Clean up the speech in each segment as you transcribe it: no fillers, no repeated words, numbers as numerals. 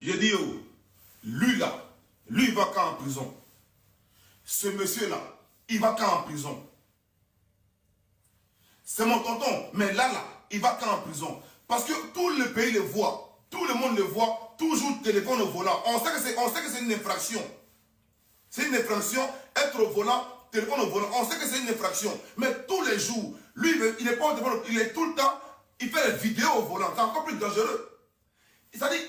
J'ai dit, oh, lui là, lui il va quand en prison. Ce monsieur-là, il va quand en prison. C'est mon tonton, mais là, il va quand en prison. Parce que tout le pays le voit, tout le monde le voit, toujours téléphone au volant. On sait que c'est une infraction. C'est une infraction, être au volant, téléphone au volant. On sait que c'est une infraction. Mais tous les jours, lui, il n'est pas au téléphone, il est tout le temps, il fait des vidéos au volant. C'est encore plus dangereux. C'est-à-dire,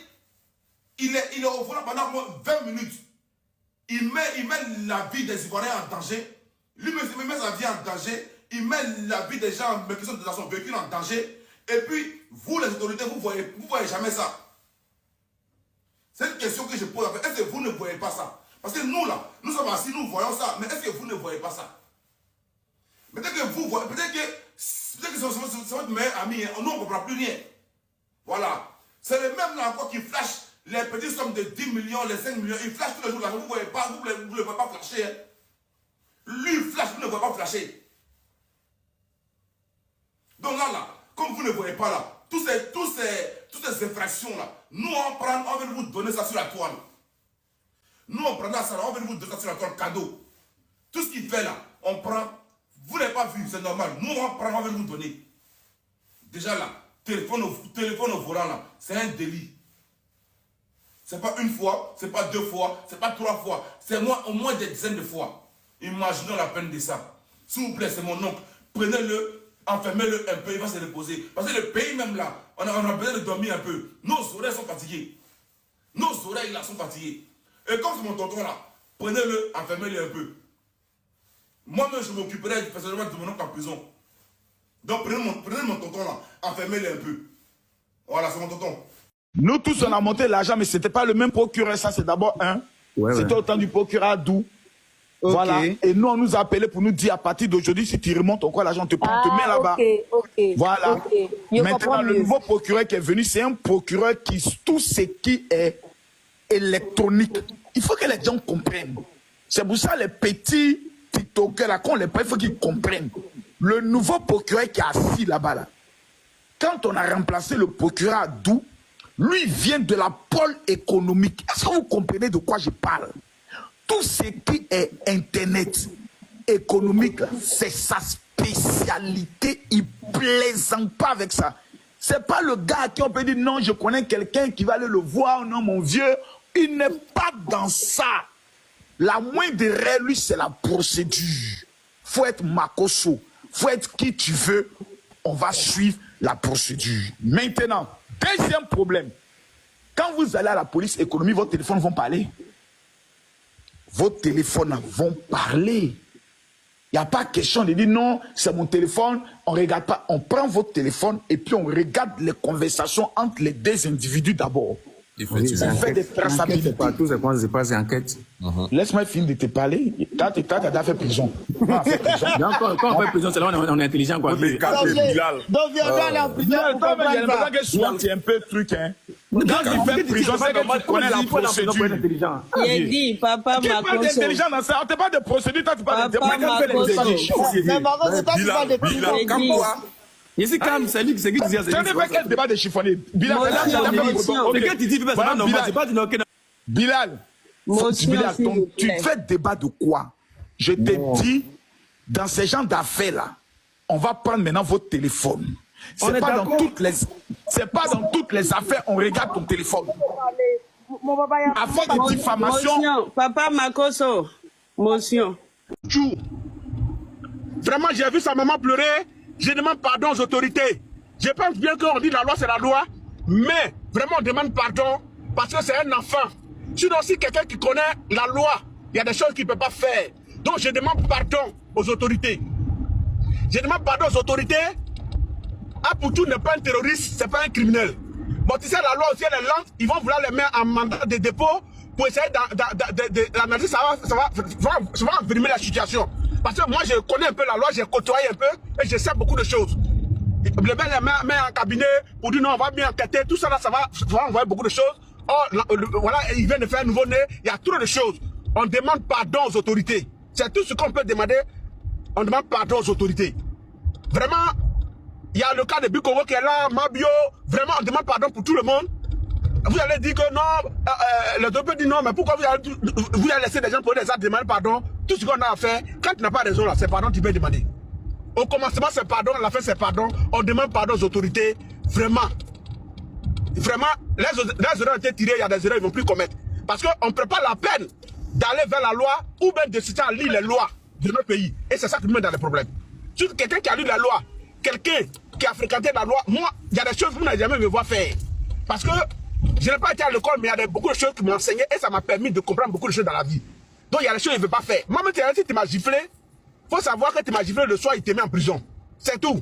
il est au volant pendant au moins 20 minutes. Il met la vie des Ivoiriens en danger. Lui met sa vie en danger. Il met la vie des gens qui sont dans son véhicule en danger. Et puis, vous les autorités, vous voyez jamais ça. C'est une question que je pose. Est-ce que vous ne voyez pas ça? Parce que nous là, nous sommes assis, nous voyons ça. Mais est-ce que vous ne voyez pas ça? Peut-être que vous voyez, peut-être que c'est votre meilleur ami. Nous, on ne comprend plus rien. Voilà. C'est le même là encore qui flash les petites sommes de 10 millions, les 5 millions. Il flash tous les jours là. Vous ne voyez pas, vous ne le voyez pas flasher. Hein. Lui, il flash, vous ne le voyez pas flasher. Donc là, comme vous ne voyez pas là, toutes ces infractions là, nous on va vous donner ça sur la toile. Nous on prend ça là, on va vous donner ça sur la toile cadeau. Tout ce qu'il fait là, on prend, vous n'avez pas vu, c'est normal. Nous on prend, on va vous donner. Déjà là, téléphone au volant là, c'est un délit. C'est pas une fois, c'est pas 2 fois, c'est pas 3 fois, c'est au moins des dizaines de fois. Imaginons la peine de ça. S'il vous plaît, c'est mon oncle. Prenez-le. Enfermez-le un peu, il va se reposer. Parce que le pays même là, on a besoin de dormir un peu. Nos oreilles sont fatiguées. Nos oreilles là sont fatiguées. Et comme c'est mon tonton là, prenez-le, enfermez-le un peu. Moi-même, je m'occuperai personnellement de mon oncle en prison. Donc prenez mon tonton là, enfermez-le un peu. Voilà, c'est mon tonton. Nous tous, on a monté l'argent, mais ce n'était pas le même procureur. Ça, c'est d'abord un. Ouais, c'était au temps du procureur Adou. Okay. Voilà. Et nous, on nous a appelé pour nous dire à partir d'aujourd'hui, si tu remontes encore l'argent, on te prend, on te met là-bas. Voilà. Maintenant, le nouveau procureur qui est venu, c'est un procureur qui, tout ce qui est électronique, il faut que les gens comprennent. C'est pour ça les petits TikTokers là, qu'on les prend, il faut qu'ils comprennent. Le nouveau procureur qui est assis là-bas, là, quand on a remplacé le procureur Adou, lui vient de la pôle économique. Est-ce que vous comprenez de quoi je parle? Tout ce qui est Internet économique, c'est sa spécialité. Il ne plaisante pas avec ça. Ce n'est pas le gars à qui on peut dire non, je connais quelqu'un qui va aller le voir, non, mon vieux. Il n'est pas dans ça. La moindre règle, lui, c'est la procédure. Il faut être Makosso. Il faut être qui tu veux. On va suivre la procédure. Maintenant, deuxième problème. Quand vous allez à la police économique, vos téléphones vont parler. Vos téléphones vont parler. Il n'y a pas question de dire non, c'est mon téléphone, on ne regarde pas. On prend votre téléphone et puis on regarde les conversations entre les deux individus d'abord. On fait des traçabilités. Tout c'est quoi, c'est pas des enquêtes. Laisse-moi finir de te parler. T'as déjà fait prison. Quand on fait prison, c'est là on est intelligent. Quoi. Donc viens aller en prison. Il y a une que souvent tu es un peu truc. Hein. Quand tu fais prison, c'est que tu connais la procédure. Il dit, papa Makosso. Tu parles d'intelligence dans ça. On te parle de procédure, toi tu parles d'intelligence. Mais pardon, c'est toi qui parles de prison. Ici, calme, c'est lui qui disait. Tu as fait quel débat de chiffonnier? Bilal, Bilal, tu fais débat de quoi? Je te dis, dans ces genres d'affaires-là, on va prendre maintenant votre téléphone. C'est pas dans toutes les affaires, on regarde ton téléphone. Afin de diffamation. Papa Makosso, motion. Vraiment, j'ai vu sa maman pleurer. Je demande pardon aux autorités. Je pense bien qu'on dit la loi, c'est la loi. Mais vraiment, on demande pardon parce que c'est un enfant. Sinon, si quelqu'un qui connaît la loi, il y a des choses qu'il ne peut pas faire. Donc, je demande pardon aux autorités. Je demande pardon aux autorités. Apoutou n'est pas un terroriste, c'est pas un criminel. Bon, tu sais, la loi aussi, elle est lente. Ils vont vouloir les mettre en mandat de dépôt pour essayer d'analyser. Ça va envenimer la situation. Parce que moi, je connais un peu la loi, j'ai côtoyé un peu et je sais beaucoup de choses. Le maire les met en cabinet pour dire non, on va bien enquêter. Tout ça, là, ça va envoyer beaucoup de choses. Oh, voilà, il vient de faire un nouveau-né. Il y a trop de choses. On demande pardon aux autorités. C'est tout ce qu'on peut demander. On demande pardon aux autorités. Vraiment, il y a le cas de Bukovo qui est là, Mabio. Vraiment, on demande pardon pour tout le monde. vous allez dire que non, le docteur dit non, mais pourquoi vous allez laisser des gens pour des actes demander pardon? Tout ce qu'on a à faire, quand tu n'as pas raison là, c'est pardon, tu peux demander. Au commencement, c'est pardon, à la fin, c'est pardon. On demande pardon aux autorités. Vraiment. Vraiment, les erreurs ont été tirées, il y a des erreurs qu'ils ne vont plus commettre. Parce qu'on ne prend pas la peine d'aller vers la loi ou même de se à lire les lois de notre pays. Et c'est ça qui nous met dans les problèmes. Surtout quelqu'un qui a lu la loi, quelqu'un qui a fréquenté la loi, moi, il y a des choses que vous n'avez jamais me voir faire. Parce que je n'ai pas été à l'école, mais il y a beaucoup de choses qui m'ont enseigné et ça m'a permis de comprendre beaucoup de choses dans la vie. Donc il y a des choses que je ne veux pas faire. Moi, même si tu m'as giflé, il faut savoir que tu m'as giflé le soir, il te met en prison. C'est tout.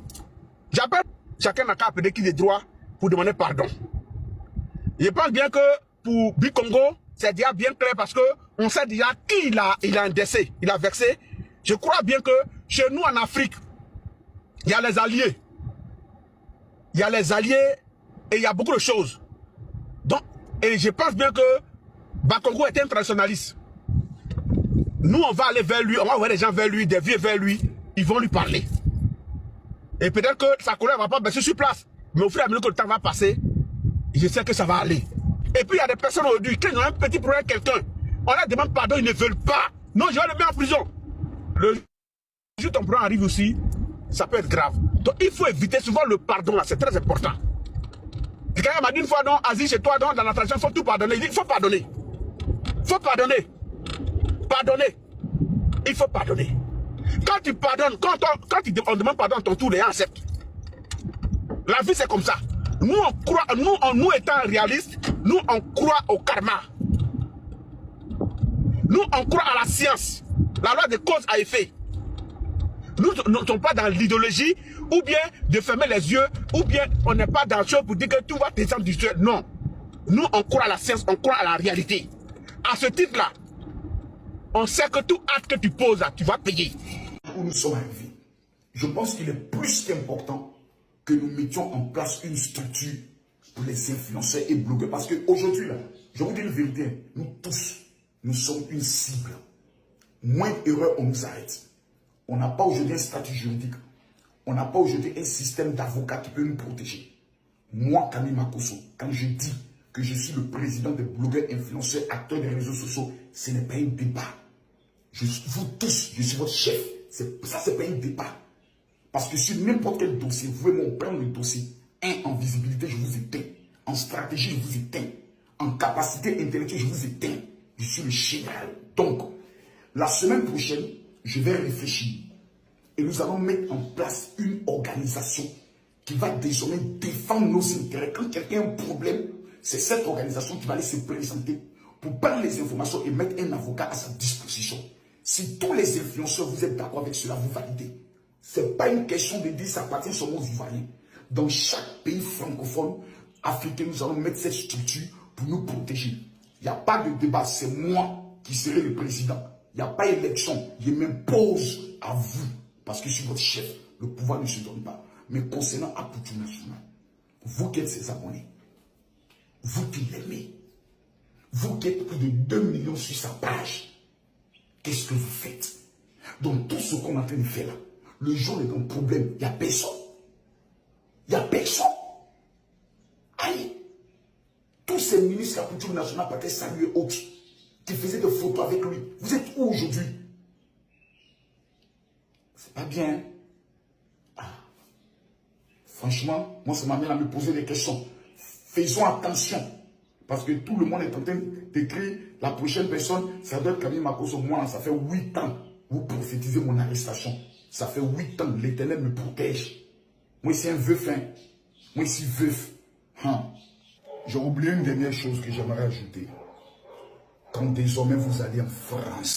J'appelle chacun n'a qu'à appeler qui des droits pour demander pardon. Je pense bien que pour Bikongo, c'est déjà bien clair parce qu'on sait déjà qui il a indexé, il a vexé. Je crois bien que chez nous en Afrique, il y a les alliés. Il y a les alliés et il y a beaucoup de choses. Donc, et je pense bien que Bakongo est un traditionnaliste. Nous, on va aller vers lui, on va envoyer des gens vers lui, des vieux vers lui, ils vont lui parler. Et peut-être que sa colère ne va pas baisser sur place. Mais au fur et à mesure que le temps va passer, je sais que ça va aller. Et puis il y a des personnes aujourd'hui, quand ils ont un petit problème avec quelqu'un, on leur demande pardon, ils ne veulent pas. Non, je vais le mettre en prison. Le jour où ton problème arrive aussi, ça peut être grave. Donc il faut éviter souvent le pardon là, c'est très important. Quelqu'un m'a dit une fois, non, Aziz, chez toi, dans la tradition, il faut tout pardonner. Il dit, il faut pardonner. Il faut pardonner. Pardonner. Il faut pardonner. Quand tu pardonnes, quand on demande pardon à ton tour, les gens acceptent. La vie, c'est comme ça. Nous, on croit, nous étant réalistes, nous, on croit au karma. Nous, on croit à la science. La loi de cause à effet. Nous ne sommes pas dans l'idéologie, ou bien de fermer les yeux, ou bien on n'est pas dans le show pour dire que tout va descendre du ciel. Non. Nous, on croit à la science, on croit à la réalité. À ce titre-là, on sait que tout acte que tu poses, là, tu vas payer. Où nous sommes arrivés, je pense qu'il est plus qu'important que nous mettions en place une structure pour les influenceurs et blogueurs. Parce qu'aujourd'hui, là, je vous dis une vérité, nous tous, nous sommes une cible. Moins d'erreurs, on nous arrête. On n'a pas aujourd'hui un statut juridique. On n'a pas aujourd'hui un système d'avocats qui peut nous protéger. Moi, Camille Makosso, quand je dis que je suis le président des blogueurs, influenceurs, acteurs des réseaux sociaux, ce n'est pas un débat. Vous tous, je suis votre chef. Ça, c'est pas un débat. Parce que sur n'importe quel dossier, vous pouvez me prendre le dossier. En visibilité, je vous éteins. En stratégie, je vous éteins. En capacité intellectuelle, je vous éteins. Je suis le général. Donc, la semaine prochaine, je vais réfléchir. Et nous allons mettre en place une organisation qui va désormais défendre nos intérêts. Quand quelqu'un a un problème, c'est cette organisation qui va aller se présenter pour prendre les informations et mettre un avocat à sa disposition. Si tous les influenceurs, vous êtes d'accord avec cela, vous validez. Ce n'est pas une question de dire ça appartient seulement aux Ivoiriens. Dans chaque pays francophone, africain, nous allons mettre cette structure pour nous protéger. Il n'y a pas de débat, c'est moi qui serai le président. Il n'y a pas d'élection, je m'impose à vous. Parce que je suis votre chef, le pouvoir ne se donne pas. Mais concernant Apoutou National, vous qui êtes ses abonnés, vous qui l'aimez, vous qui êtes plus de 2 millions sur sa page, qu'est-ce que vous faites? Donc tout ce qu'on est en train de faire là, le jour est un problème, il n'y a personne. Il n'y a personne. Allez, tous ces ministres de la culture nationale partaient saluer autres, qui faisaient des photos avec lui. Vous êtes où aujourd'hui? C'est pas bien. Ah. Franchement, moi ça m'amène à me poser des questions. Faisons attention. Parce que tout le monde est en train d'écrire la prochaine personne, ça doit être Camille Makosso. Moi, ça fait 8 ans. Vous prophétisez mon arrestation. Ça fait 8 ans. L'Éternel me protège. Moi, c'est un veuf. Hein. Moi, c'est veuf. Hein. J'ai oublié une dernière chose que j'aimerais ajouter. Quand désormais vous allez en France,